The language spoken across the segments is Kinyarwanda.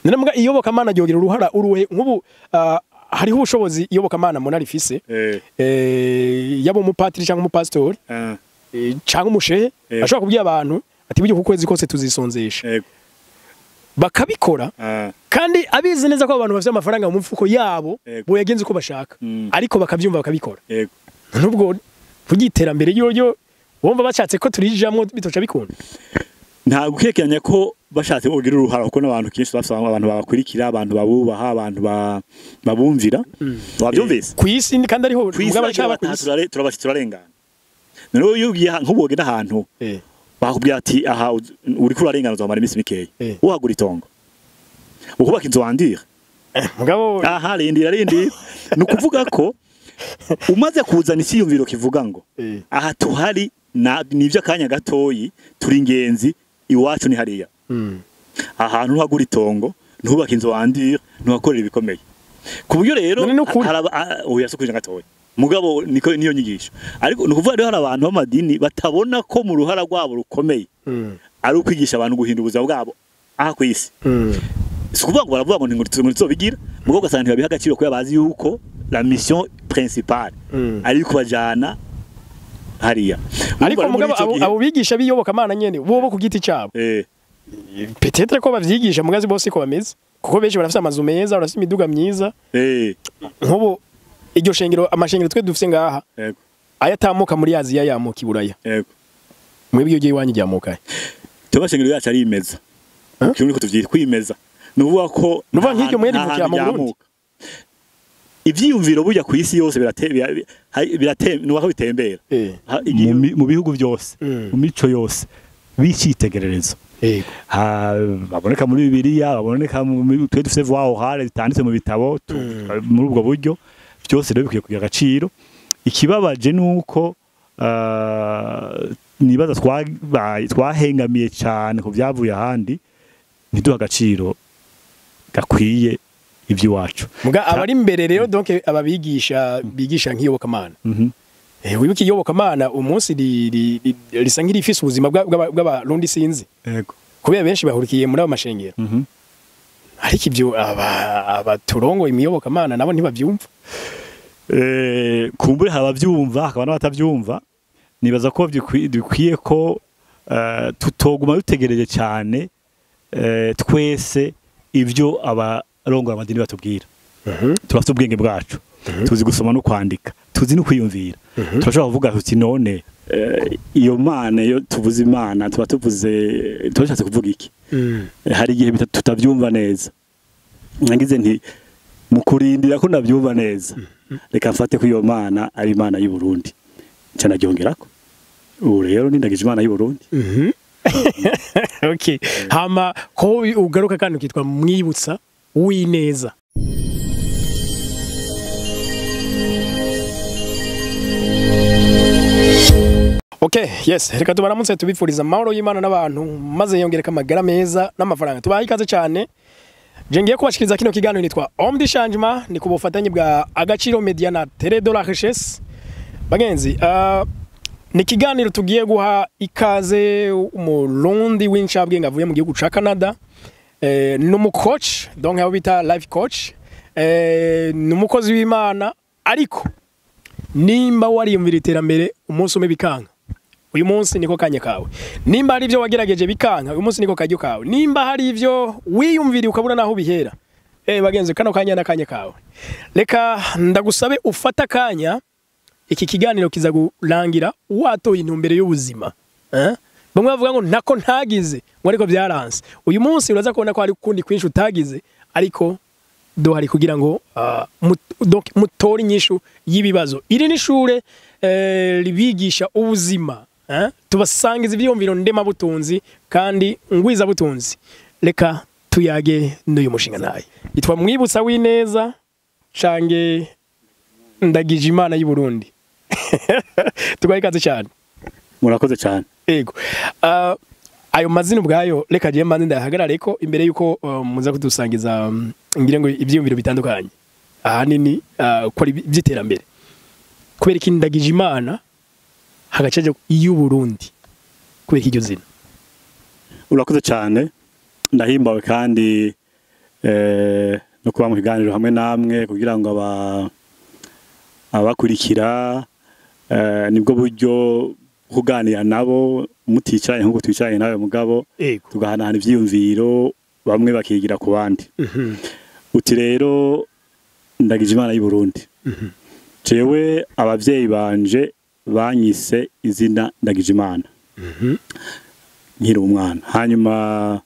Ninamuga iyobokamana ryogira uruhara uruhe nk'ubu hariho ubushobozi iyobokamana mona rifise yabo umupatiri cyangwa umupastori cyangwa umushehe ashobora kubwira abantu ati buryo kukwezi kose tuzisonzesha bakabikora kandi abizi neza ko abantu bafite amafaranga mu mfuko yabo bo yagenze uko bashaka ariko bakabyumva bakabikora nubwo kugiterambere yoyo wumva bashatse ko turijamwe bitoca bikunda nta gukekeranya ko bashatse kugira uruhara kuko n'abantu kenshi bafite abantu babakurikira abantu babubaha abantu babumvira wabyumvise kwisi kandi ariho mugaba cyaba kwisi turarengana none yugiye nk'ubogenda ahantu bakubwira ati aha uri kurarengana uzamara iminsi mikeya uhagura itongo ukubaka inzu wandira mugabo aha rindi nukuvuga ko umaze kuzana isiyumviro kivuga ngo aha tuhari nivyo akanya gatoyi turi ingenzi iwacu ni hariya ahantu uhagura itongo ntubaka inzu wandira ntuhakorera ibikomeye ku buryo rero uyasukuje gatoyi mugabo niko niyo nyigisho ariko nukuvuga rero hari abantu b'amadini batabona ko mu ruhara rwabo rukomeye ari ukwigisha abantu guhindura ubuzima bwabo aha ku isi sikuvuga ngo baravuga ngo ngo bigira mugabo gasanga ntibabiha agaciro ko yabazi yuko la mission principale ari kubajana hariya ariko mugabo abo bigisha biyobokamana nyene bo ku giti cyabo peut-être ko bavyigisha mugazi bose ko bameze kuko benshi barafite amazu meza barafite imiduga myiza nkubo iryo shengero amashengero twe dufite ngaha ayatamuka muri Aziya yamuka iburaya mwebwe iyo giye wanyu ryamuka tubashengero yacu ari imeza kimwe ko tuvyita kwimeza nuvuga ko nuvuga nk'iryo mweri mu Burundi ivyiyumviro burya ku isi yose nuko bitembera mu bihugu byose mu mico yose bicitegererezo baboneka muri Bibiliya baboneka mu twe dufite voix orale bitanditse mu bitabo muri ubwo buryo byose rero bikwiye kugira agaciro ikibabaje nuko nibaza twahengamiye cyane ku byavuye ahandi ntiduha agaciro gakwiye iby'iwacu muga abari imbere rero donc ababigisha bigisha nk'iyobokamana wibuka iyobokamana umunsi risa nk'irifise ubuzima bw'abarundi sinzi kubera benshi bahurikiye muri abo mashengero ariko ibyo abaturongo imiyobokamana nabo ntibavyumva kumbure habavyumva hakaba n'abatavyumva nibaza ko dukwiye ko tutoguma dutegereje cyane twese ivyo abarongora amadini batubwira turafite ubwenge bwacu tuzi gusoma no kwandika tuzi no kwiyumvira turashobora kuvuga tuti none iyo mana yo tuvuze imana tuba tuvuze turashatse kuvuga iki hari igihe tutavyumva neza nagize nti mukurindira ko navyumva neza reka mfate ko iyo mana ari imana y'u Burundi cyane ryongerako ubu rero nindagije imana y'u Burundi okay hama ko ugaruka kandi ukitwa mwibutsa wineza okay yes reka tubaramutse tubifuriza amahoro y'Imana n'abantu maze yongereka amagara meza n'amafaranga tubaha ikaze cyane je ngiye kubashikiriza kino kiganiro nitwa Homme du Changement ni kubufatanye bwa Agaciro Media na Télé de la Richesse bagenzi ni kiganiro tugiye guha ikaze umurundi w'incabwe ngavuye mu gihugu ca Canada numu coach donc abo bita life coach numukozi w'Imana ariko nimba wariyumvira iterambere umunsi umwe bikanga uyu munsi niko kanya kawe nimba hari ivyo wagerageje bikanga uyu munsi niko kajyo kawe nimba hari ivyo wiyumvira ukabura naho bihera bagenzi kano kanya nakanya kawe reka ndagusabe ufata kanya iki kiganiro kiza gurangira watoye intumbere y'ubuzima bamwe bavuga ngo ntako ntagize ngo ariko byaranse uyu munsi uraza kubona ko hari kundi kwinshi utagize ariko dohari kugira ngo mutori nyishu y'ibibazo iri n'ishure libigisha ubuzima tubasangiza ivyumviro ndema butunzi kandi ngwiza butunzi reka tuyage n'uyu mushinga naye yitwa mwibutsa wineza cange ndagije imana y'u Burundi tugaye kaze cyane murakoze cyane yego ayo mazina ubwayo reka je manzi ndahagarare ko imbere yuko muza kudusangiza ngire ngo ivyumviro bitandukanye ahanini ko ari byiterambere kubera iki ndagije imana hagaceje y'u Burundi kubera iryo zina urakoze cyane ndahimbawe kandi no kuba mu kiganiro hamwe namwe kugira ngo abakurikira nibwo buryo kuganira nabo muticaye nkuko twicaye nawe mugabo tugahanahana ivyiyumviro bamwe bakigira ku bandi uti rero ndagije Imana y'u Burundi jewe abavyeyi banje banyise izina ndagije Imana nkiri umwana hanyuma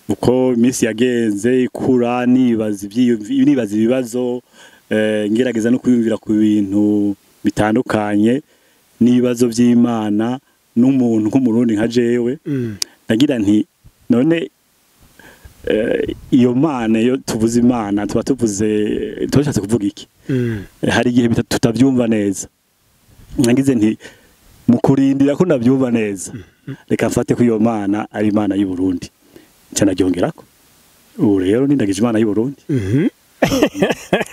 uko iminsi yagenze ikura nibaza ibibazo ngerageza no kwiyumvira ku bintu bitandukanye n'ibibazo by'Imana n'umuntu nk'umurundi nka jewe ndagira nti none iyo Mana yo tuvuze Imana tuba twashatse kuvuga iki hari igihe tutabyumva neza nagize nti mukurindira ko nabyumva neza reka mfate ko iyo Mana ari Imana y'u Burundi cyane agyongerako ubu rero ndagije Imana y'u Burundi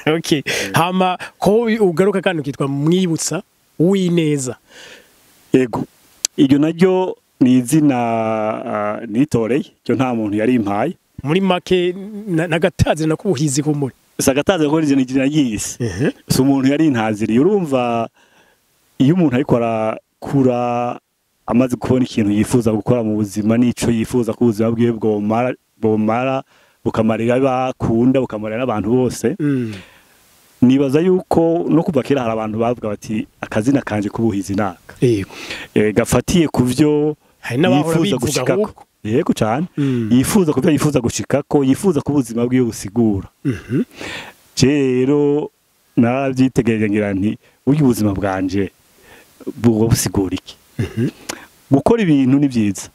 okay hama ko ugaruka kandi ukitwa mwibutsa w'ineza yego iryo naryo ni izina nitoreye cyo nta muntu yari impaye muri make nagataze nakubuhizi ko muri sagataze ko rije nigirira yise so umuntu yari intaziri urumva iyo umuntu ariko arakura amaze kubona ikintu yifuza gukora mu buzima nico yifuza ko ubuzima bwiwe bwomara bukamarira bakunda bukamarira n'abantu bose nibaza yuko no kuva kera hari abantu bavuga bati akazina kanje kubuhizi naka gafatiye kuvyo yifuza gushikako yego cyane yifuza kuvyo yifuza gushikako yifuza ko ubuzima bwiwe busigura rero narabyitegereje ngira nti uyu buzima bwanje bwo busigura iki gukora ibintu ni byiza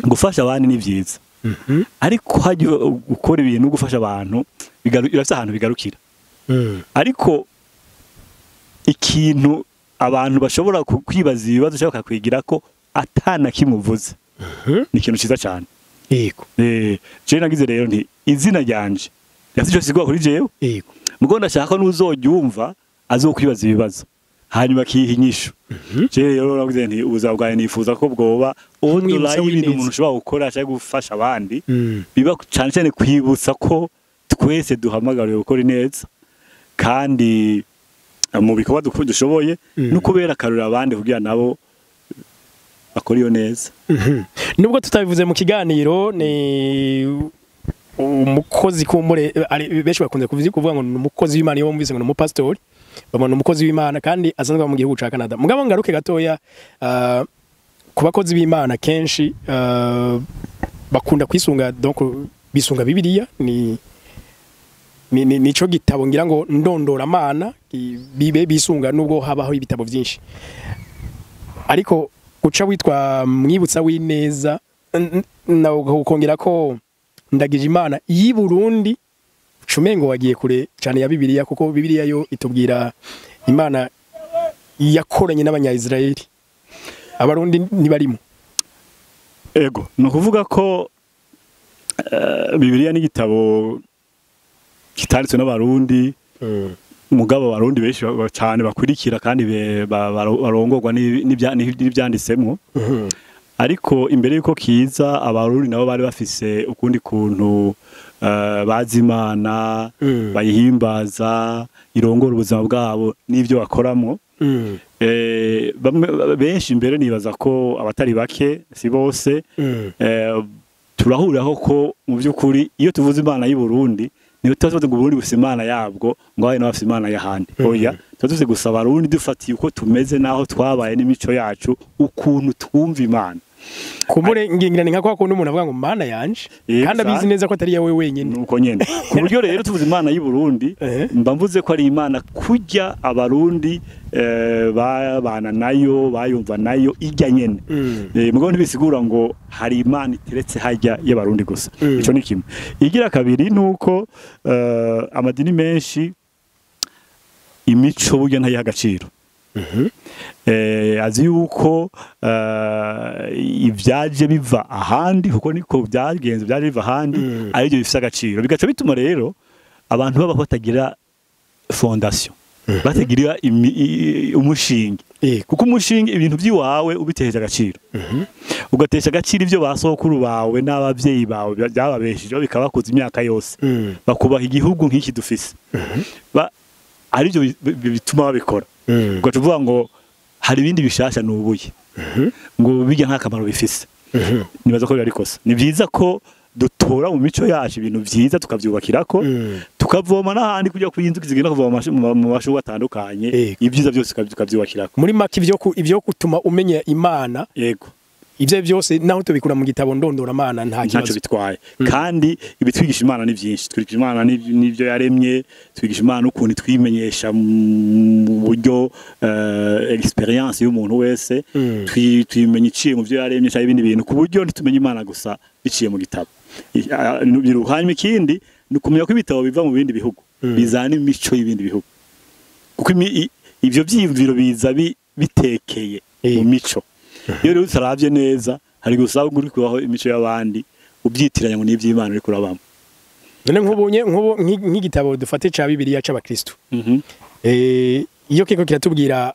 gufasha abandi ni byiza ariko haje gukora ibintu gufasha abantu birafite ahantu bigarukira ariko ikintu abantu bashobora kwibaza ibibazo cyangwa kwigira ko atana kimuvuze ni ikintu cyiza cyane yego je nagize rero nti izina ryanje yasijo sigwa kuri jewe yego mugo ndashaka n'uzogyumva azokwibaza ibibazo hanyuma kiha inyishu je rero nagize nti ubuzima bwawe nifuza ko bwoba online ibintu umuntu ushobora gukora cyangwa gufasha abandi biba cyane cyane kwibutsa ko twese duhamagariwe gukora neza kandi mu bikorwa dushoboye no kubera karura abandi kugira nabo bakora iyo neza nubwo tutabivuze mu kiganiro ni umukozi kumure benshi bakunze kuvuga ngo umukozi w'Imana yo bumvise ngo ni umupastori bamana umukozi w'Imana kandi asanzwe mu gihugu ca Canada mugabo ngaruke gatoya ku bakozi b'Imana kenshi bakunda kwisunga donc bisunga Bibiliya nico gitabo ngira ngo ndondora Mana bibe bisunga nubwo habaho ibitabo byinshi ariko guca witwa mwibutsa w'ineza na ukongera ko ndagije Imana y'u Burundi cumengo wagiye kure cyane ya Bibiliya kuko Bibiliya yo itubwira Imana yakoranye n'abanya-Israeli abarundi ntibarimo ego no kuvuga ko Bibiliya ni gitabo kitanditswe n'abarundi mugabo abarundi benshi cyane bakurikira kandi barongorwa n'ibyanditsemwo ariko imbere yuko kiza abarundi nabo bari bafise ukundi kuntu bazi Imana bayihimbaza irongora ubuzima bwabo n'ivyo bakoramo benshi imbere nibaza ko abatari bake si bose turahuriraho ko mu by'ukuri iyo tuvuze Imana y'u Burundi niyo tuvuze ngo Burundi bufise Imana yabwo ngo hari n'abafise Imana y'ahandi oya tuvuze gusa abarundi dufatiye uko tumeze naho twabaye n'imico yacu ukuntu twumva Imana kumure ngingira nka kwa kundi umuntu avuga ngo Mana yanje kandi abizi neza ko atari yawe wenyine nuko nyene ku buryo rero tuvuze Imana y'u Burundi mba mvuze ko ari Imana kujya abarundi babana nayo bayumva nayo ijya nyene mugabo ntibisigura ngo hari Imana iteretse hajya y'abarundi gusa ico ni kimwe igira kabiri nuko amadini menshi imico burya ntayiha agaciro azi yuko ibyaje biva ahandi kuko niko byagenze byaje biva ahandi ari byo bifite agaciro bigaca bituma rero abantu baba batagira fondation batagira umushinge kuko umushinga ibintu by'iwawe ubiteje agaciro ugatesha agaciro ibyo basokuru bawe n'abavyeyi bawe byababeshejeho bikabakuza imyaka yose bakubaha igihugu nk'iki dufise ari byo bituma babikora ugacuvuga ngo hari ibindi bishasha nubuye ngo bijya nk'akamaro bifise nibaza ko bari kosa ni byiza ko dutora mu mico yacu ibintu byiza tukavyubakirako tukavoma n'ahandi kujya kuyinzuka zigenda kuvoma mu mashugo atandukanye ibyiza byose tukavyubakirako muri make ivyo kutuma umenya Imana yego ivyo byose naho tubikura mu gitabo ndondora Imana nta kibazo bitwaye kandi ibitwigisha Imana ni byinshi twigisha Imana n'ivyo yaremye twigisha Imana ukuntu twimenyesha mu buryo experience y'umuntu wese twimenye iciye mu byo yaremye cyangwa ibindi bintu ku buryo ntitumenye Imana gusa biciye mu gitabo hanyuma ikindi ni ukumenya ko ibitabo biva mu bindi bihugu bizana imico y'ibindi bihugu kuko ivyo vyiyumviro biza bitekeye mu mico iyo rero utaravye neza hari gusaba uri kubaho imico y'abandi ubyitiranya ngo n'ivy'Imana uri kurabamo none nk'igitabo dufate ca Bibiliya c'abakristo iyo kiko kiratubwira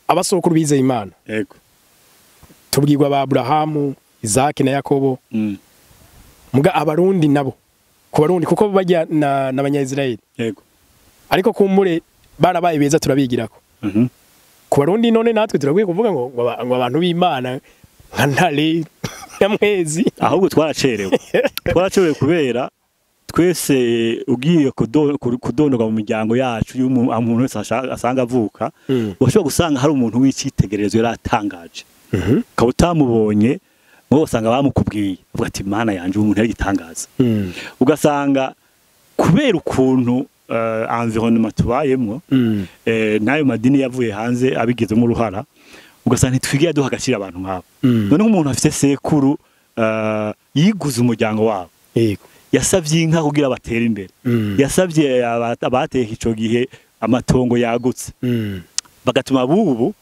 abasokuru bizeye Imana yego tubwirwa ba Abrahamu Isaac na Yakobo muga abarundi nabo ku barundi kuko bajya n'abanyayisraeli yego ariko kumure barabaye beza turabigirako ku barundi none natwe turagwiye kuvuga ngo abantu b'Imana nka ntare nyamwezi ahubwo twaracerewe kubera twese ugiye kudonoga mu miryango yacu y'umuntu wese asanga avuka washobora gusanga hari umuntu w'icitegererezo yaratangaje ukaba utamubonye ngo usanga bamukubwiye uvuga ati Imana yanje umuntu yari gitangaza ugasanga kubera ukuntu environnement tubayemwo nayo madini yavuye hanze abigizemo uruhara ugasanga ntitwigiye duha agaciro abantu nk'abo none nk'umuntu afite sekuru yiguze umuryango wabo yasavye inka kugira batera imbere yasavye abateka ico gihe amatongo yagutse bagatuma bubu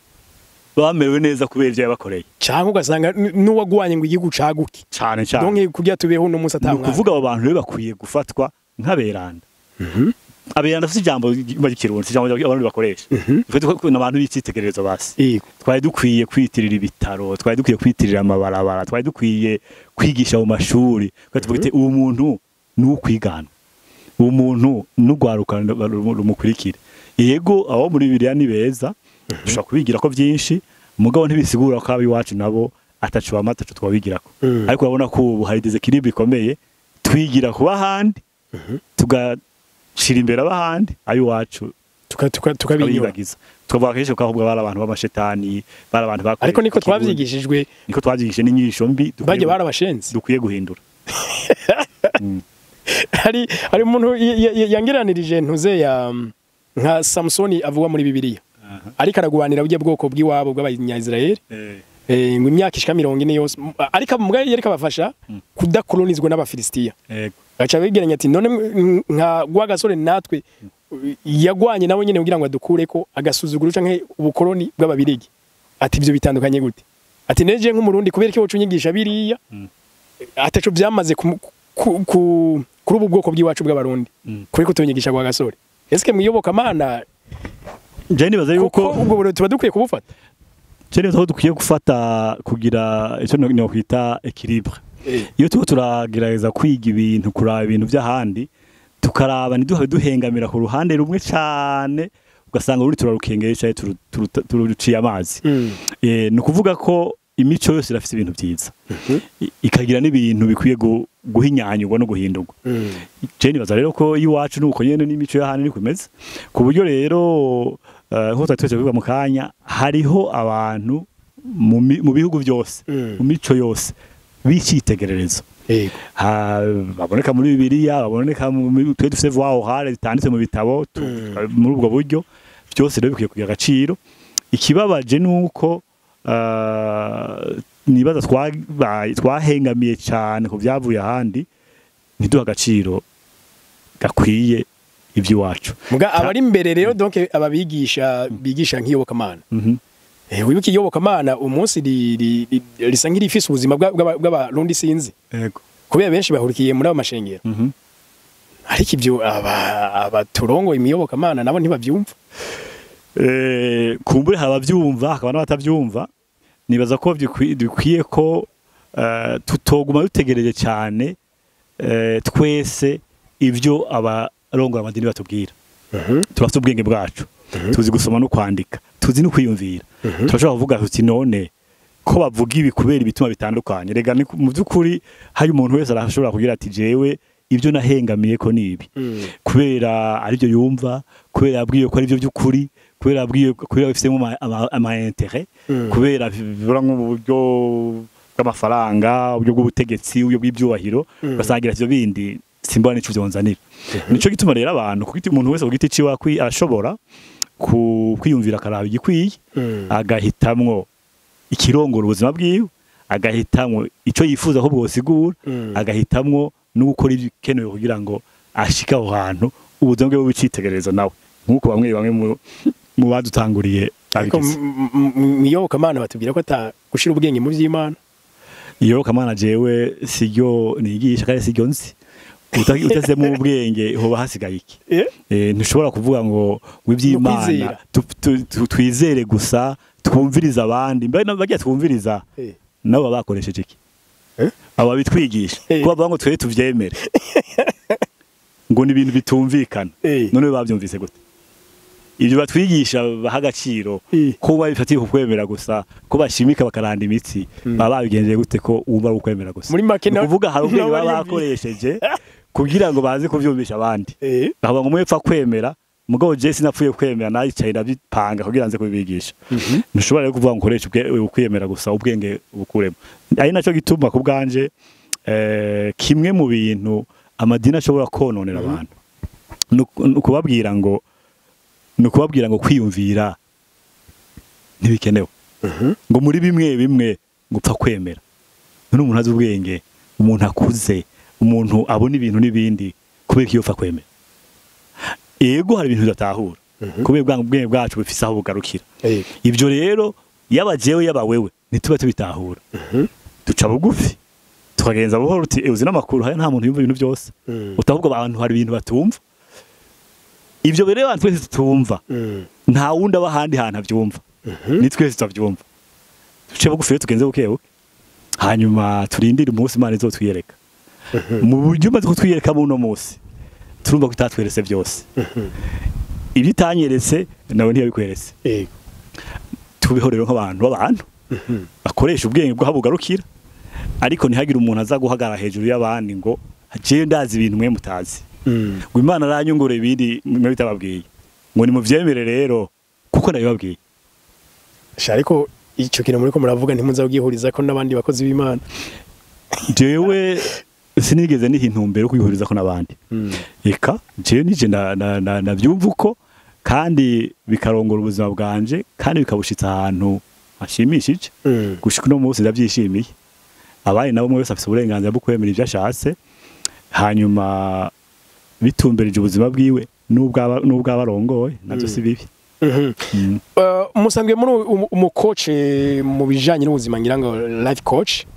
bamerewe neza kubera ivyo yabakoreye cyangwa ugasanga n'uwagwanye ngo igihugu caguke cyane donc kugira tubeho no musa tamwa kuvuga abo bantu rero bakwiye gufatwa nk'aberanda aberanda afite ijambo ry'ikirundi ijambo abantu bakoresha ufite n'abantu b'icitegererezo basi twari dukwiye kwitirira ibitaro twari dukwiye kwitirira amabarabara twari dukwiye kwigisha mu mashuri tuvuga ati uwo muntu n'ukwigana uwo muntu n'ugwaruka rumukurikire yego abo muri Bibiliya ni beza dushobora kubigira ko byinshi mugabo ntibisigura ko abi wacu nabo atacu amatacu twabigirako ariko urabona ko ubu hari deséquilibre ikomeye twigira kuba handi tugashira imbere abahandi ayo wacu tukabibagiza tukavuga kenshi ko ahubwo bari abantu b'amashetani bari abantu bakoreye ariko niko twavyigishijwe niko twavyigishije n'inyigisho mbi baje barabashenzi dukwiye guhindura hari umuntu yangeranirije ntuze ya nka Samsoni avuga muri Bibiliya ariko aragwanira bujye bwoko bw'iwabo bw'abanyayisraeli ngo imyaka ishika 40 yose ariko mugabo yereka bafasha kudakolonizwa n'abafilistiya acha bigeranya ati none nka gwagasore natwe yagwanye nawe nyene kugira ngo adukureko agasuzuguru canke ubukoloni bw'ababirigi ati ivyo bitandukanye gute ati neje nk'umurundi kubera ko ucunyigisha biriya ataco byamaze kuri ubu bwoko bw'iwacu bw'abarundi kubera ko tunyigisha gwagasore eske muyoboka mana Jeni baza yuko ubwo tuba dukwiye kubufata Jeni baza dukwiye gufata kugira icyo no kwita equilibre iyo tuko turagerageza kwiga ibintu kuraba ibintu by'ahandi tukaraba niduha duhengamira ku ruhande rumwe cyane ugasanga uri turarukengesha turuciye amazi no kuvuga ko imico yose irafite ibintu byiza ikagira n'ibintu bikwiye guhinyanyurwa no guhindurwa Jeni baza rero ko iwacu nuko nyene n'imico y'ahandi ni kumeze ku buryo rero nko twese bivuga mu kanya hariho abantu mu bihugu byose mu mico yose bicitegererezo baboneka muri Bibiliya baboneka mu twe dufite voix orale zitanditse mu bitabo muri ubwo buryo byose rero bikwiye kugira agaciro ikibabaje nuko nibaza twahengamiye cyane ku byavuye ahandi ntiduha agaciro gakwiye iby'iwacu muga abari imbere rero donc ababigisha bigisha nk'iyobokamana wibuka iyobokamana umunsi risa nk'irifise ubuzima bw'abarundi sinzi yego kubera benshi bahurikiye muri abo mashengero ariko ibyo abaturongo imiyobokamana nabo ntibavyumva kumbure habavyumva hakaba n'abatavyumva nibaza ko dukwiye ko tutoguma dutegereje cyane twese ivyo abarongora amadini batubwira turafite ubwenge bwacu tuzi gusoma no kwandika tuzi no kwiyumvira turashobora kuvuga tuti none ko bavuga ibi kubera ibituma bitandukanye rega mu byukuri hari umuntu wese arashobora kugira ati jewe ibyo nahengamiye ko nibi kubera ari byo yumva kubera yabwiye ko ari byo byukuri kubera yabwiye kubera bifitemo ama intérêt kubera bibura nk'uburyo bw'amafaranga uburyo bw'ubutegetsi uburyo bw'ibyubahiro basangira ivyo bindi simbona nico byonzanira nico gituma rero abantu kuko umuntu wese ugiti ciwa arashobora kwiyumvira akaraba igikwiye agahitamwo ikirongora ubuzima bwiwe agahitamwo ico yifuza ko bwosigura agahitamwo no gukora ibikenewe kugira ngo ashika aho hantu ubuzima bwe bw'icitegererezo nawe nkuko bamwe mu badutanguriye iyobokamana batubwira ko gushira ubwenge mu vy'Imana iyobokamana jewe siryo nigisha kandi siryo nzi utase mu ubwenge hoba hasigaye iki ntushobora kuvuga ngo ivy'Imana twizere gusa twumviriza abandi mbe bagiye twumviriza nabo bakoresheje iki aba bitwigisha kuba bavuga ngo twe tuvyemere ngo ni ibintu bitumvikana none bavyumvise gute ibyo batwigisha baha agaciro ko babifatiye kukwemera gusa ko bashimika bakaranda imitsi baba babigenjeje gute ko uba ukwemera gusa muri make kuvuga hari ubwenge baba bakoresheje kugira ngo baze kuvyumvisha abandi bavuga ngo mwepfa kwemera mugabo je sinapfuye kwemera nayicaye ndabipanga kugira nze kubibigisha ntushobora rero kuvuga ngo ukoresha ukwemera gusa ubwenge bukuremo ari naco gituma ku bwanje kimwe mu bintu amadini ashobora kononera abantu nukubabwira ngo kwiyumvira ntibikenewe ngo muri bimwe gupfa kwemera none umuntu azi ubwenge umuntu akuze umuntu abona ibintu n'ibindi kubera iyo upfa kwemera ego hari ibintu bidatahura kubera ubwenge bwacu bufise aho bugarukira ibyo rero yaba jewe yaba wewe ntituba tubitahura duca bugufi tukagenza buhoro uti uzi n'amakuru haya nta muntu yumva ibintu byose utavuga abantu hari ibintu batumva ibyo rero abantu twese tutumva nta wundi aba ahandi hantu abyumva ni twese tutabyumva duce bugufi rero tugenze bukebuke hanyuma turindire umunsi Imana izotwiyereka mu buryo maze kutwiyereka mu no munsi turumva ko itatweretse byose ibyo itanyeretse nawe ntiyabikweretse tubiho rero nk'abantu bakoresha ubwenge bwo habugarukira ariko ntihagire umuntu aza guhagarara hejuru y'abandi ngo jewe ndazi ibintu mwe mutazi ngo Imana aranyungure ibindi mwe bitababwiye ngo ni muvyemere rero kuko nabibabwiye ariko icyo kintu muri ko muravuga ntimuza kugihuriza ko n'abandi bakozi b'Imana jewe sinigeze n'intumbero yo kwihuriza ko nabandi eka jewe nije navyumva uko kandi bikarongora ubuzima bwanje kandi bikabushitsa ahantu hashimishije gushika no munsi ndavyishimiye abaye nabo mwese afise uburenganzira bwo kwemera ivyo ashatse hanyuma bitumberije ubuzima bwiwe n'ubwabarongoye navyo si bibi musanzwe muri umucoach mu bijanye n'ubuzima ngira ngo life coach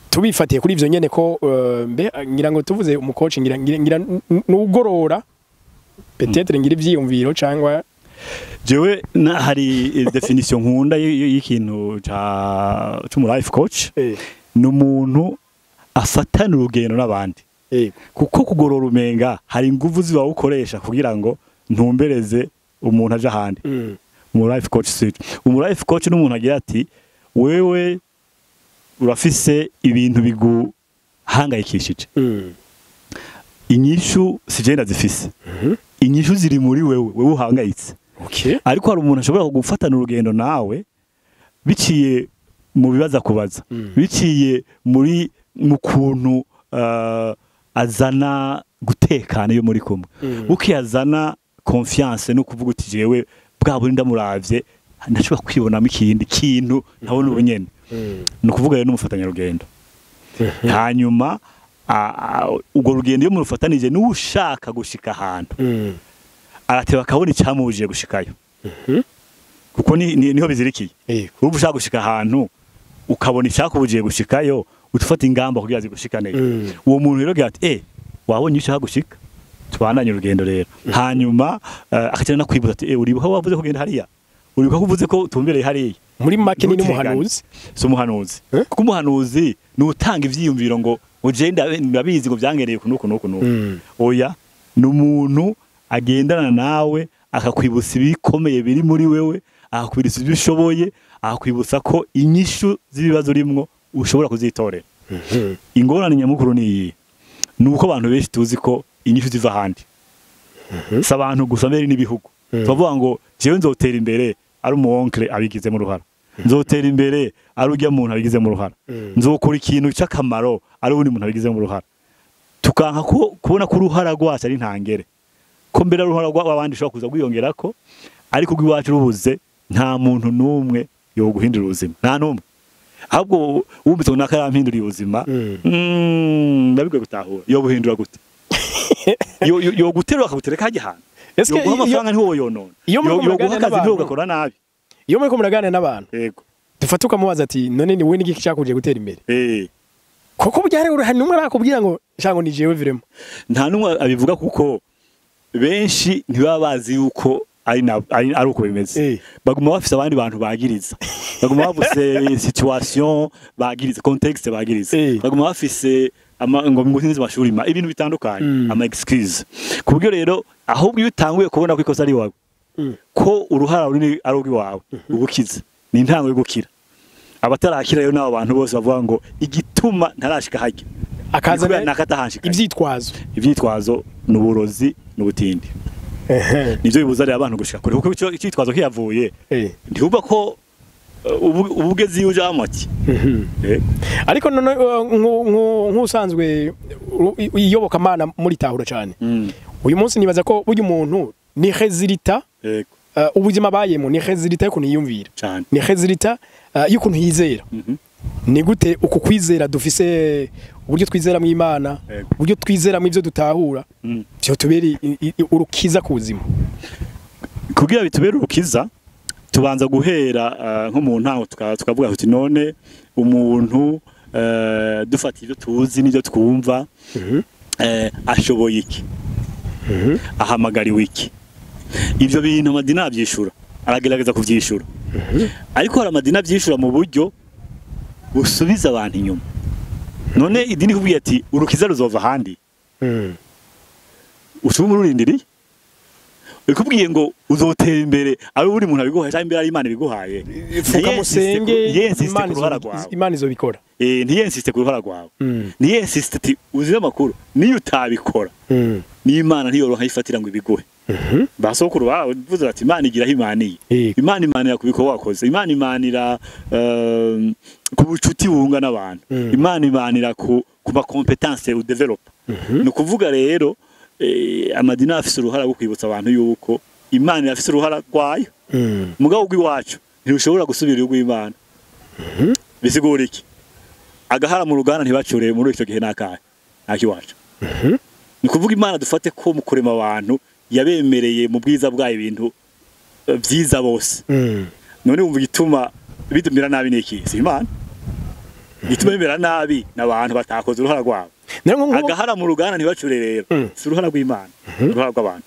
tubifatiye kuri ivyo nyene ko mbe ngira ngo tuvuze umucoach ngira n'ugorora peut-être ngira ivyiyumviro cyangwa jewe hari definition nkunda y'ikintu mu life coach n'umuntu afatana urugendo n'abandi kuko kugorora umenga hari ingufu ziba ukoresha kugira ngo ntumbereze umuntu aje ahandi mu life coach suite life coach n'umuntu agira ati wewe urafise ibintu biguhangayikishije inyishu sijenda zifise inyishu ziri muri wewe uhangayitse ariko hari umuntu ashobora kugufatana urugendo nawe biciye mu bibaza kubaza biciye mu kuntu azana gutekana iyo muri kumwe ukiyazana confiance no kuvuga uti jewe bwa buri ndamuravye ndashobora kwibonamo ikindi kintu ntabona ubunyene no kuvuga rero n'umufatanya rugendo hanyuma ubwo rugendo iyo murufatanije n'ushaka gushika ahantu arateba akabona icyamubujije gushikayo kuko niho bizirikiye ubu ushaka gushika ahantu ukabona icyakubujije gushikayo utufata ingamba kugira ngo gushika neza uwo muntu rero ati wabonye ushaka gushika tubandanye urugendo rero hanyuma akagenda no kwibuza ati uribuka wavuze kugenda hariya uribuka ko uvuze ko tumbereye hariya muri make ni n'umuhanuzi so umuhanuzi kuko umuhanuzi ni utanga ivyiyumviro ngo ugenda ndabizi ngo byangereye kunuko nuko oya ni umuntu agendana nawe akakwibutsa ibikomeye biri muri wewe akakwibutsa ibyo ushoboye akakwibutsa ko inyishu z'ibibazo urimwo ushobora kuzitorera ingorane nyamukuru ni uko abantu benshi tuzi ko inyishu ziva ahandi si abantu gusa mbere n'ibihugu tuvuga ngo jewe nzotera imbere ari umuonkle abigizemo uruhara nzotera imbere ari ujya muntu abigizemo uruhara nzokora ikintu cy'akamaro ari ubundi muntu abigizemo uruhara tukanka kubona ko uruhara rwacu ari ntangere ko mbere uruhara rw'abandi ushobora kuza gwiyongera ko ariko rw'iwacu rubuze nta muntu n'umwe yo guhindura ubuzima nta n'umwe ahubwo wumvise ngo nakarampindura ubuzima ndabigoye gutahura yo buhindura gute yo guterura akabutereka hajya hantu yo guha amafaranga ntiwo yonona yo guha akazi ntiwo gakora nabi iyo muri ko muraganira n'abantu yego dufata ukamubaza ati none ni we n'igiki cyakuje gutera imbere koko byari hari numwe arakubwira ngo shango ni jewe viremo nta numwe abivuga kuko benshi ntibaba bazi yuko ari uko bimeze baguma bafise abandi bantu bagiriza baguma bafise situation bagiriza context bagiriza baguma bafise ngo nguhinze amashuri ibintu bitandukanye ama excuse kubyo rero ahubwo iyo utanguye kubona ko ikosa ari wawe ko uruhara runi ari urwawe ubukize ni intango yo gukira abatarakira rero n'abo bantu bose bavuga ngo igituma ntarashika hajya akaza nakatahanshika ivyitwazo n'uburozi n'ubutindi nivyo bibuza rero abantu gushika kure kuko icyitwazo kiyavuye ndihuba ko ubugezi uje amati ariko none nk'usanzwe iyoboka mana muri tahura cyane uyu munsi nibaza ko burya umuntu ni résultat ubuzima bayemo ni résultat y'ukuntu yiyumvira ni résultat y'ukuntu yizera ni gute uku kwizera dufise uburyo twizera mu Imana uburyo twizera mu ivyo dutahura byo tuberi urukiza ku buzima kugira bitubere urukiza tubanza guhera nko mu ntango tukavuga tuti none umuntu dufata ivyo tuzi n'ivyo twumva ashoboye iki ahamagariwe iki ivyo bintu amadini abyishura aragerageza kuvyishura ariko hari amadini abyishura mu buryo busubiza abantu inyuma none idini kubwiye ati urukiza ruzova handi ushobora urindiriye ikubwiye ngo uzotera imbere ari uri muntu abiguhaye cyangwa imbere ari Imana ibiguhaye fuka musenge Imana izobikora ntiyensiste ku ruhara rwawe ntiyensiste ati uzire amakuru niyo utabikora ni Imana ntiyoroha yifatira ngo ibiguhe basokuru bawe vuze ati Imana igira himaniye Imana imanira kubiko wakoze Imana imanira ku bucuti bunga n'abantu Imana imanira ku ba competence u develop no kuvuga rero amadini afise uruhara rwo kwibutsa abantu yuko Imana afise uruhara rwayo mugabo gw'iwacu ntirushobora gusubira y'Imana bisigura iki agahara mu rugana ntibacure muri icyo gihe nakaye nakiwacu ni kuvuga Imana dufate ko mu kurema abantu yabemereye mu bwiza bwayo ibintu byiza bose none wumva gituma bidumira nabi neki si Imana gituma bimera nabi n'abantu batakoze uruhara rwabo agahara mu rugana ntibacure rero si uruhara rw'Imana uruhara rw'abantu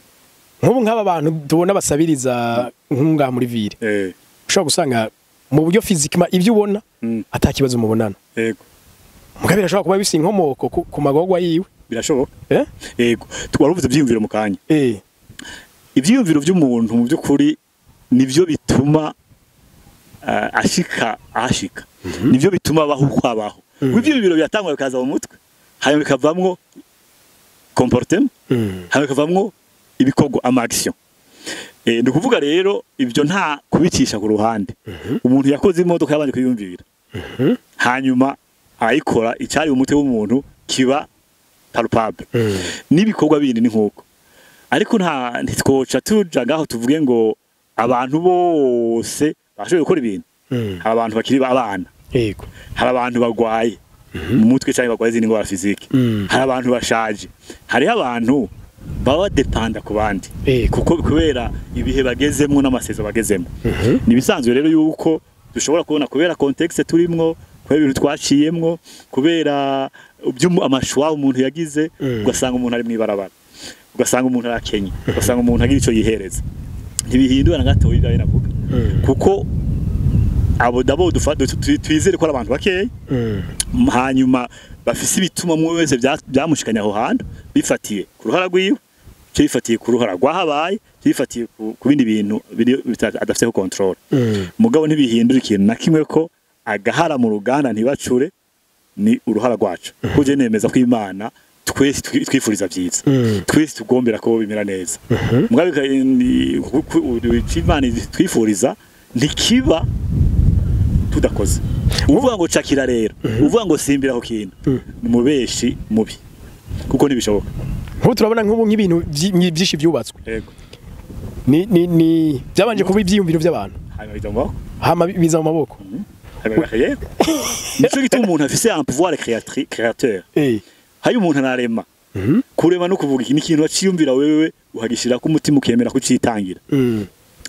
nk'ubu nk'aba bantu tubona basabiriza nk'unga muri vire ushobora gusanga mu buryo physiquement ibyo ubona atakibazo mubonana yego mugabira ashobora kuba bisi inkomoko ku magogwa yiwe birashoboka yego twaruvuze byiyumviro mu kanya ivyiyumviro by'umuntu mu byukuri nivyo bituma ashika nivyo bituma baho kwabaho ivyiyumviro byatangwa bikaza mu mutwe hanyuma bikavamwo comportement hanyuma bikavamwo ibikorwa amaction ndi kuvuga rero ibyo nta kubicisha ku ruhande umuntu yakoze imodoka yabanje kuyumvira hanyuma ayikora icyari umutwe w'umuntu kiba palpable nibikorwa bindi ni nkuko ariko nta ntitwoca tuja ngaho tuvuge ngo abantu bose bashoboye gukora ibintu hari abantu bakiri abana yego hari abantu bagwaye mu mutwe cyangwa bagwaye izindi ngwara fizike hari abantu bashaje hari abantu baba depanda ku bandi kuko kubera ibihe bagezemwo n'amasezo bagezemo nibisanzwe rero yuko dushobora kubona kubera context turimwo kubera ibintu twaciyemwo kubera amashwa umuntu yagize ugasanga umuntu ari mwibarabara ugasanga umuntu arakenye ugasanga umuntu agira ico yihereza ntibihindura na gato ibyo navuga kuko abo dabo twizere ko ari abantu bakeya hanyuma bafise ibituma mwe wese byamushikanya aho hantu bifatiye ku ruhara rwiwe cyo bifatiye ku ruhara rwahabaye cyo bifatiye ku bindi bintu adafite control mugabo ntibihindura ikintu na kimwe ko agahara mu ruganda ntibacure ni uruhara rwacu kuje nemeza ko Imana twese twifuriza byiza twese tugombera ko bimera neza mugabo Imana twifuriza ntikiba tudakoze uvuga ngo cakira rero uvuga ngo simbira aho kintu ni mubeshi mubi kuko nibishoboka nko turabona nk'ubu nk'ibintu byinshi byubatswe yego ni byabanje kuba ibyiyumviro by'abantu hama biza mu maboko nico gituma umuntu afise un pouvoir créateur hayo umuntu ararema kurema no kuvuga ikintu waciyumvira wewe uhagishira ku mutima ukemera kucitangira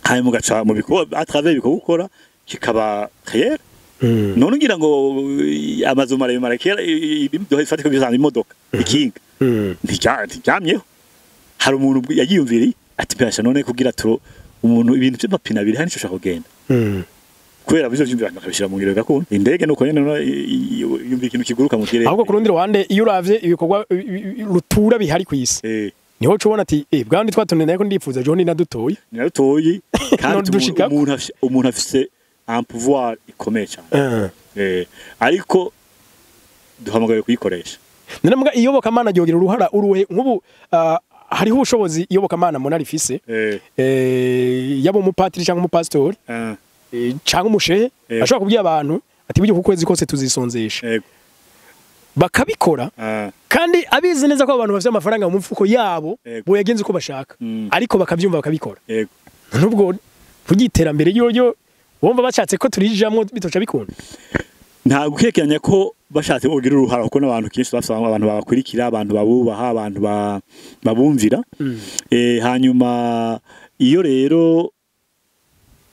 hayo mugaca mu bikorwa à travers ibikorwa ukora kikaba réel none ngira ngo amazu maremare kera ibyo ifatiko bizanga imodoka ikinga ntiryamyeho hari umuntu yagiyumviriye ati byasha none kugira tro umuntu ibintu by'amapina biri hani cyo kugenda kubera bizo byumvira bakabishira mu ngiro gakondo indege nuko nyene yumvira ikintu kiguruka mu kirere ahubwo kurundi ruhande iyo uravye ibikorwa rutura bihari ku isi niho cubona ati bwandi twatonene ko ndipfuza John nadutoye kandi umuntu afise un pouvoir ikomeye cyane ariko duhamagaye kuyikoresha nanamuga iyoboka mana ryogira uruhara uruhe nk'ubu hariho ubushobozi iyoboka mana mona rifise yabo umupatiri cyangwa umupastori cyangwa umushehe ashobora kubwira abantu ati bijye ku kwezi kose tuzisonzesha bakabikora kandi abizi neza ko abantu bafite amafaranga mu mfuko yabo bo yagenze uko bashaka ariko bakavyumva bakabikora nubwo kugiterambere ryo wumva bashatse ko turijamwe bitoca bikunda nta gukekeranya ko bashatse kugira uruhara kuko n'abantu kinshi basanga abantu babakurikira abantu babubaha abantu babumvira hanyuma iyo rero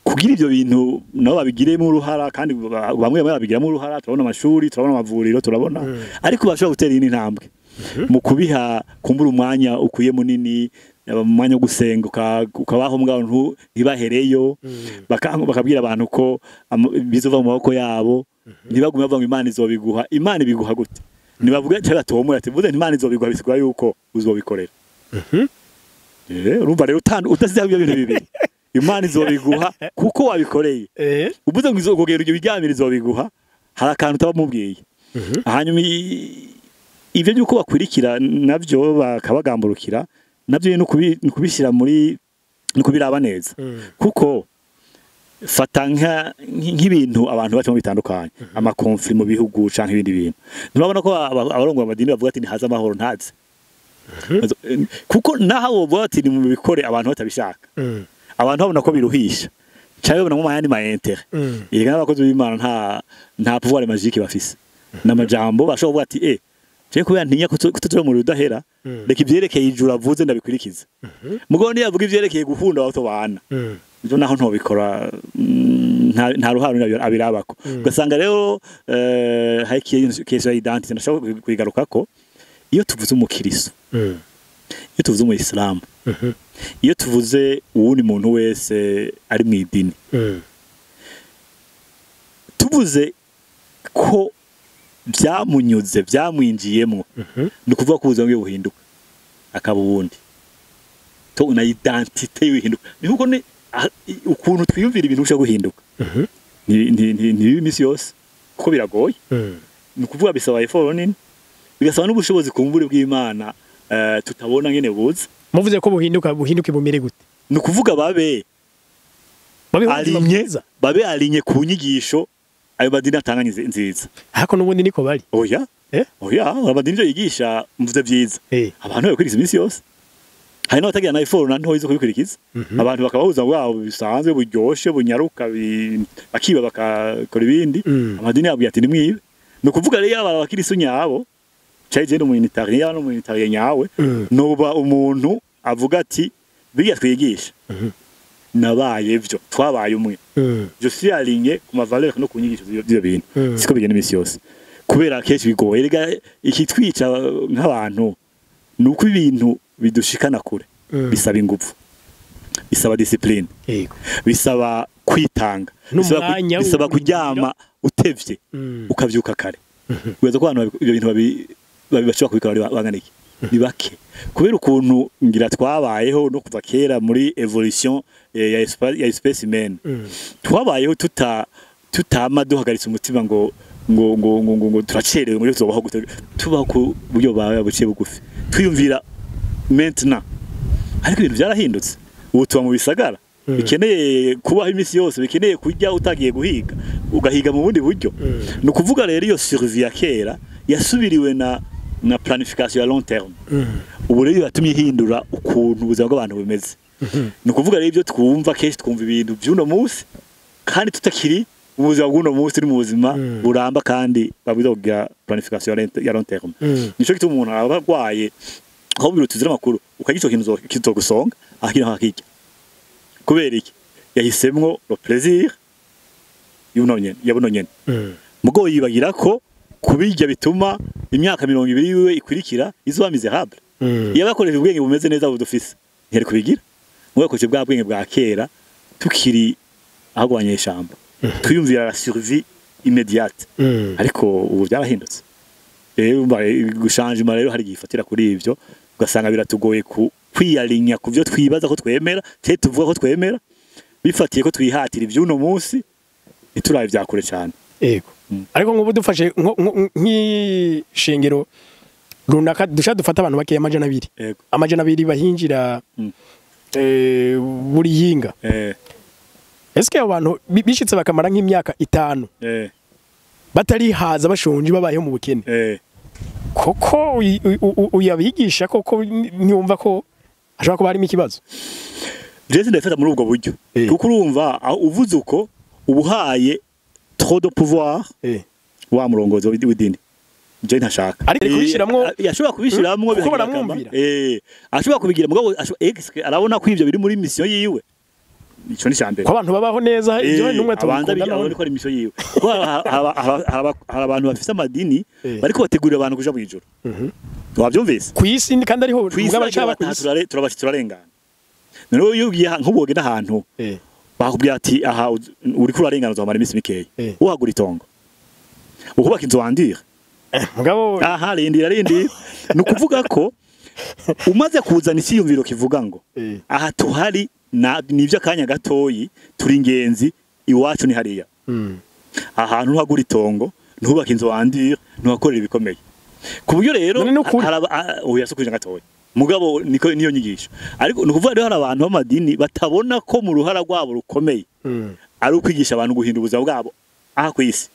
kugira ibyo bintu nabo babigiremo uruhara kandi bamwe babigiramo uruhara turabona amashuri turabona amavuriro turabona ariko bashobora gutera iyi ntambwe mu kubiha kumbura umwanya ukuye munini umwanya wo gusenga ukabaho mwabantu ntibahereyo bakabwira abantu ko bizova mu maboko yabo ntibagume bavuga ngo Imana izobiguha Imana ibiguha gute nibavuga cyangwa tomura ati vuze Imana izobiguha bisigwa yuko uzobikorera urumva rero utasize ibyo bintu bibiri Imana izobiguha kuko wabikoreye ubuze ngo izogogera ibyo bijyamira izobiguha hari akantu utabamubwiye hanyuma ibyo byuko bakurikira nabyo bakabagamburukira nabyo no kubishyira muri no kubiraba neza kuko fata nk'ibintu abantu bacamo bitandukanye amakonfli mu bihugu canke ibindi bintu nurabona ko abarongo amadini bavuga ati ntihaza amahoro ntaze kuko naho bovuga ati ni mu bikore abantu batabishaka abantu babona ko biruhisha cyangwa babona mu mayandi ma intérêt yega n'abakozi b'Imana nta pouvoir magique bafise n'amajambo bashobora kuvuga ati cyo kubera ntinya kututura mu rudahera reka ivyerekeye ijuru avuze ndabikurikiza mugabo niyo yavuga ivyerekeye gukunda abato bana byo naho ntobikora nta ruharo abirabako ugasanga rero hakiye kezo identity ndashaka kwigaruka ko iyo tuvuze umukiristo iyo tuvuze umuyisilamu iyo tuvuze uwundi muntu wese ari mu idini tuvuze ko byamunyuze byamwinjiyemo no kuvuga ko ubuzima bwe buhinduka akaba ubundi to na identity yihinduka niho ne ukuntu twiyumvira ibintu ushaka guhinduka ni imisi yose kuko biragoye ni kuvuga bisaba effort nini bigasaba n'ubushobozi kumbure bw'Imana tutabona ngene buze muvuze ko buhinduke bumere gute ni kuvuga babe alinye ku nyigisho ayo badini atanganye nziza hako nubundi niko bari oya abadini byo yigisha mvuze byiza abantu bakurikiza imisi yose hari n'abatagira na effort na ntoyizo kubikurikiza abantu bakabahuza bwabo bisanzwe buryoshe bunyaruka bakiba bakakora ibindi amadini yabwiye ati nimwibe no kuvuga rero aba bakirisu nyabo cyaje no mu unitariya no mu unitariya nyawe noba umuntu avuga ati biga twigisha nabaye byo twabaye umwe je suis aligné ku ma valeur no kunyigisha byo bintu siko bigenda imisi yose kubera keshi bigoye rega ikitwica nk'abantu nuko ibintu bidushikana kure bisaba ingufu bisaba discipline yego bisaba kwitanga bisaba kuryama utevye ukavyuka kare weza ko abantu ibyo bintu babashobora kubikora bangana iki bibake kubera ukuntu ngira twabayeho no kuva kera muri evolution ya espèce humaine twabayeho tutama duhagaritse umutima ngo turacerewe ngo tubaho tubaho ku buryo bawe buciye bugufi twiyumvira maintenant ariko ibintu byarahindutse ubu tuba mu bisagara bikeneye kubaho imisi yose bikeneye kujya utagiye guhiga ugahiga mu bundi buryo no kuvuga rero iyo survie ya kera yasubiriwe na planification ya long terme ubu rero yatumye hindura ukuntu ubuzima bw'abantu bumeze no kuvuga rero ibyo twumva kenshi twumva ibintu by'uno munsi kandi tutakiri ubuzima bw'uno munsi ni mu buzima buramba kandi babwiza kugira planification ya long terme nico gituma umuntu aragwaye aho biro tuzira makuru ukagico kintu kizogusonga akira hakijya kubera iki yahisemwo le plaisir yabunonye mugo yibagira ko kubijya bituma imyaka 200 yiwe ikurikira izuba miserable yabakoresha ubwenge bumeze neza budufise ntiyari kubigira mwakoresha bwa bwenge bwa kera tukiri ahagwanye ishamba twiyumvira la survie immédiate ariko ubu byarahindutse gushanje rero hari gifatira kuri ivyo ugasanga biratugoye kwiyalinya ku byo twibaza ko twemera cyo tuvuga ko twemera bifatiye ko twihatira iby'uno munsi ituraye byakure cyane yego ariko nk'ubu dufashe nk'ishengero runaka dusha dufata abantu bakiye amajana 2 bahinjira buri yinga eske abantu bishitse bakamara nk'imyaka 5 batari haza bashonje babayeho mu bukene koko uyabigisha koko nyumva ko ashobora kuba harimo ikibazo Jesse ndafata muri ubwo buryo kuko urumva uvuze uko ubuhaye trop de pouvoir wa murongozo w'idini je ntashaka ariko kubishiramwo yashobora kubishiramwo kuko baramwumvira ashobora kubigira mugabo arabona ko ivyo biri muri mission yiwe ico ni cyambere ko abantu babaho neza ivyo numwe tubikunda none ko ari mission yiwe ko abantu bafise amadini bariko bategurira abantu kuja mwijoro wabyumvise kwisi kandi ariho mugabo cyaba kwisi turarengana none iyo ugiye nk'ubogenda ahantu bakubwira ati aha uri kurarengana uzamara imisi mikeye uhagura itongo ukubaka inzu wandira mugabo aha rindira nukuvuga ko umaze kuzana isiyumviro kivuga ngo aha tuhari nivyo akanya gatoyi turi ingenzi iwacu ni hariya ahantu uhagura itongo ntubaka inzu wandira ntuhakorera ibikomeye ku buryo rero uyasukuje gatoyi mugabo niko niyo nyigisho ariko nukuvuga rero hari abantu b'amadini batabona ko mu ruhara rwabo rukomeye ari ukwigisha abantu guhinda ubuzima bwabo aha kwisi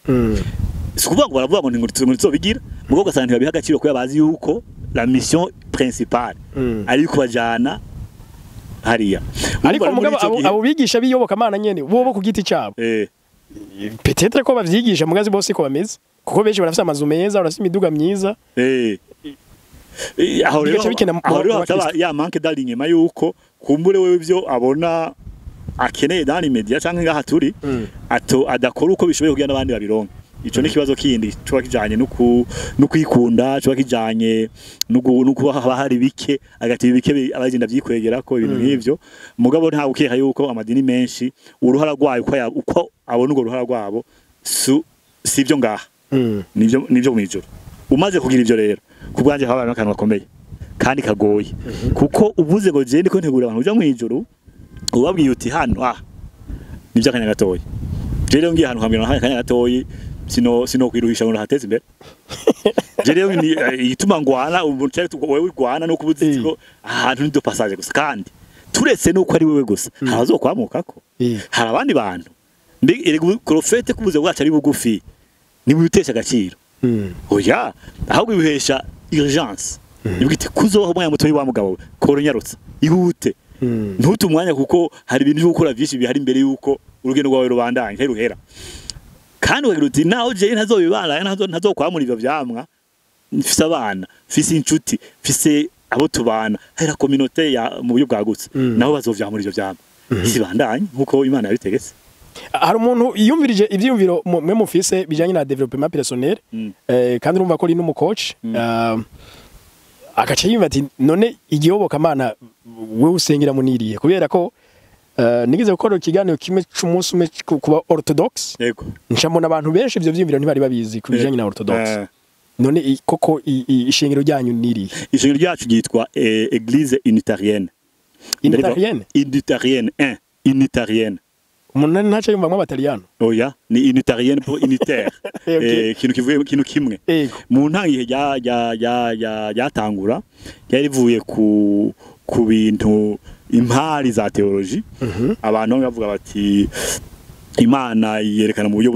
sikuvuga ngo baravuga ngo ntizobigira mugabo gasanga babiha agaciro ko yabazi yuko la mission principale ari kubajana hariya ariko mugabo abo bigisha biyoboka mana nyene bo ku giti cyabo peut-être ko bavyigisha mugazi bose ko bameze kuko benshi barafite amazu meza barafite imiduga myiza aho rero ya manque d'alignement yuko kumbure wewe byo abona akeneye dans les médias cyangwa ngaha turi adakora uko bishoboye kugira n'abandi babironka ico ni kibazo kindi cyo kijanye no kwikunda cyo kijanye no kuba hari bike agati bike abagenda byikwegera ko ibintu nk'ivyo mugabo nta ukiha yuko amadini menshi uruhara rwayo uko abona ugo ruhara rwabo sivyo ngaha nivyo mwijoro umaze kugira ivyo rero kubwanje habana akantu gakomeye kandi kagoye kuko uvuze ngo je ndiko ntegura abantu uja mwijoro ubabwiye uti hano nivyo akanya gatoyi je rero ngiye ahantu hambira akanya gatoyi sino kwiruhisha ngo hateze imbere je rero ituma ngwana wewe gwana no kubuzi ko ahantu ni do passage gusa kandi turetse nuko ari wewe gusa hazokwamukako hari abandi bantu mbe profete kubuze bwacu ari bugufi ni butesha agaciro oya ahubwo bihesha urgence nibwite kuzoho mwanya mutoyi wa mugabo koronyarutsa ihute ntutu umwanya kuko hari ibintu byo gukora byinshi bihari imbere yuko urugendo rwawe rubandanye heruhera kandi wagiruti naho je ntazobibana ntazokwamura ivyo vyamwa mfise abana mfise inshuti mfise abo tubana hera communauté ya mu buryo bwagutse naho bazovyamura ivyo vyamwa sibandanye nkuko Imana yabitegetse hari umuntu yumvirije ivyumviro mwe mufise bijanye na development personnel kandi urumva ko ari n'umucoach agace yumva ati none igihobokamana we usengera muniriye kubera ko nigeze gukora ikiganiro kimwe cy'umunsi umwe kuba orthodox yego ncamo n'abantu benshi ivyo vyimviro ntibari babizi kubijanye na orthodox none koko ishengero ryanyu niriye ishengero ryacu ryitwa Église unitarienne unitarienne umuntu ntaca yumva nk'abataliyano oya ni unitarienne pour unitaire kintu kivuye kintu kimwe mu ntangihe yatangura yari ivuye ku bintu impari za theology abantu bavuga bati Imana yerekana mu buryo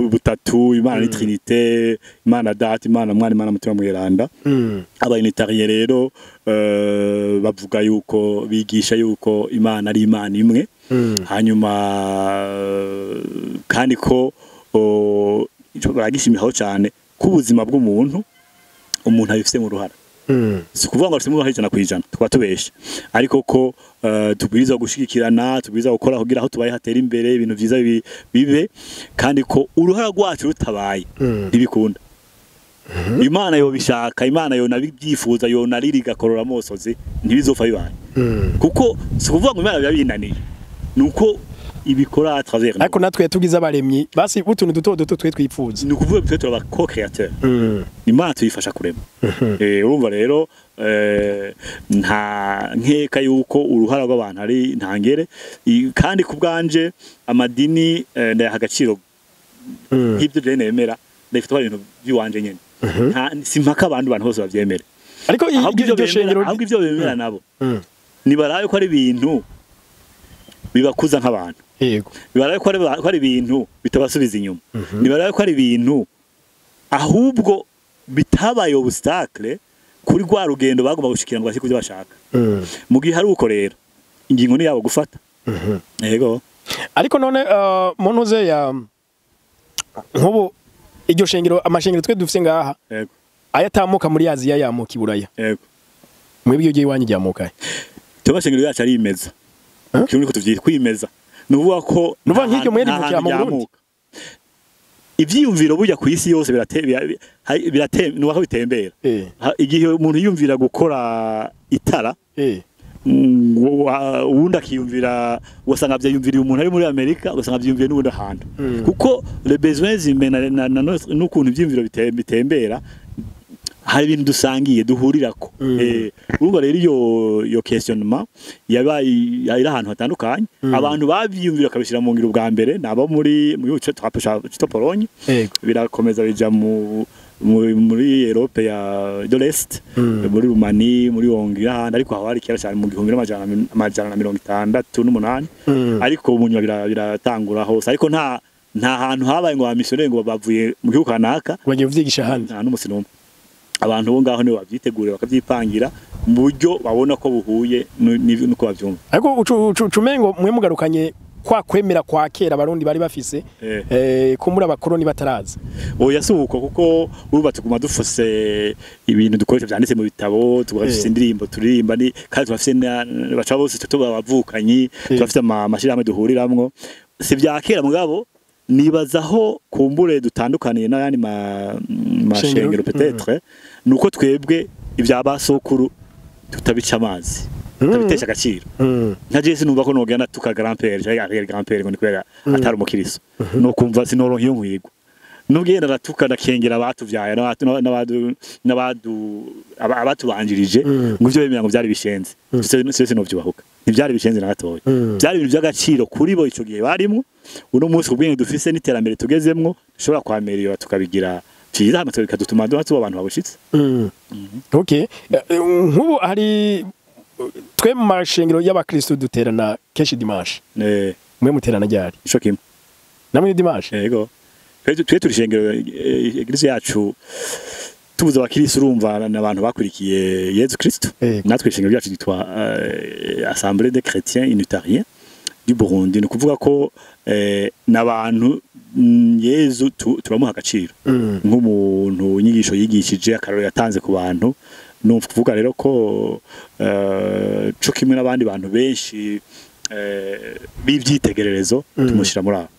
butatu Imana ni Trinité Imana Data Imana Mwana Imana Mutima Mweranda aba unitarien rero bavuga yuko bigisha yuko Imana ari Imana imwe hanyuma kandi ko baragishimihaho cyane kubuzima bw'umuntu umuntu abifite mu ruhara si kuvuga ngo arimo bahijana kwijana twatubesha ariko ko tubwirizwa gushigikirana tubwirizwa gukora kugira aho tubaye hatera imbere ibintu byiza bibe kandi ko uruhara rwacu rutabaye ntibikunda Imana yo bishaka Imana yo nabibyifuza yo naririga korora mosozi ntibizopfa bibaye kuko si kuvuga ngo Imana byabinaniye nuko ibikora à travers ariko natwe tugize abaremyi basi utuntu duto twe twipfuza ni ukuvuga twe turaba co-créateur Imana tuyifasha kurema urumva rero nta nkeka yuko uruhara rw'abantu ari ntangere kandi kubganje amadini ndayaha agaciro nk'ibyo je nemera ndafite ibintu by'iwanje nyene simpaka abantu bose bavyemera ariko iryo shengero ahubwo ibyo bemera nabo nibaraye ko ari ibintu bibakuza nk'abantu yego bibaraye ko ari ibintu bitabasubiza inyuma nibaraye ko ari ibintu ahubwo bitabaye obstacle kuri rwa rugendo bagomba gushikira ngo bashike bashaka mu gihe hari uko rero ingingo ni yabo gufata yego ariko none muntu ze ya nkubo iryo shengero amashengero twe dufite ngaha yego ayatamuka muri Aziya yamuka iburaya yego mwebwe iyo giye wanyu ryamuka tubashengero yacu ari imeza kintu ko tuvyita kwimeza nuvuga ko nuvuga nk'iryo mweri mu Burundi ivyiyumviro burya ku isi yose nuko bitembera igihe umuntu yumvira gukora itara uwundi akiyumvira ugasanga vyiyumviriye umuntu ari muri Amerika ugasanga vyiyumviriye n'ubundi ahantu kuko les besoins humains n'ukuntu ivyiyumviro bitembera hari ibintu dusangiye duhurirako urumva rero iyo questionnement yabaye ahantu hatandukanye abantu bavyiyumvira kabishira mu ngiro bwa mbere nabo muri cyo Pologne birakomeza bija muri Europe ya de l'Est muri Rumani muri Hongria ariko aho hari kera cyane mu 1968 ariko umunywa biratangura hose ariko nta hantu habaye ngo abamisiyoneri ngo bavuye mu gihugu kanaka bagiye kuvyigisha handi nta n'umusinoma abantu bo ngaho ne babyitegurira bakavyipangira mu buryo babona ko buhuye nuko bavyumva ariko ucumengo mwe mugarukanye kwa kwemera kwa kera abarundi bari bafise kumura abakoroni bataraza oya suko kuko uruba tuguma dufuse ibintu dukoresha byanditse mu bitabo tugafise indirimbo turirimba ni kandi tufise baca bose tubavukanyi tufise amashirahamwe duhuriramwo si bya kera mugabo nibazaho kumbure dutandukaniye n'ayandi mashengero peut-être nuko twebwe ibya basokuru tutabica amazi tabitesha agaciro nka Jesse numva ko nogenda tuka grand père cyangwa grand père ngo nikwera atari umukiriso no kumva sinoronka iyo nkwigo nubwenda ratuka nakengera abatuvyaye abatubanjirije ngo ivyo bemera ngo byari bishenze sese no byubahuka ntibyari bishenze na gatoya byari ibintu by'agaciro kuri bo ico gihe barimo uno munsi kubwenge dufise n'iterambere tugezemwo dushobora kwamerera tukabigira cyiza amatwe bikadutuma tuba abantu babushitse okay nkubu hari twe mu mashengero y'abakristo duterana keshi dimanche mwe muterana ryari ico kimwe namwe dimanche yego twe turi shengero eglise yacu tubuza abakristo urumva n'abantu bakurikiye Yesu Kristo natwe shengero yacu ditwa Assemblée des chrétiens unitariens du Burundi no kuvuga ko n'abantu Yesu turamuha agaciro nk'umuntu inyigisho yigishije akaroro yatanze ku bantu no kuvuga rero ko cyo kimwe n'abandi bantu benshi bivyitegererezo tumushira muri abo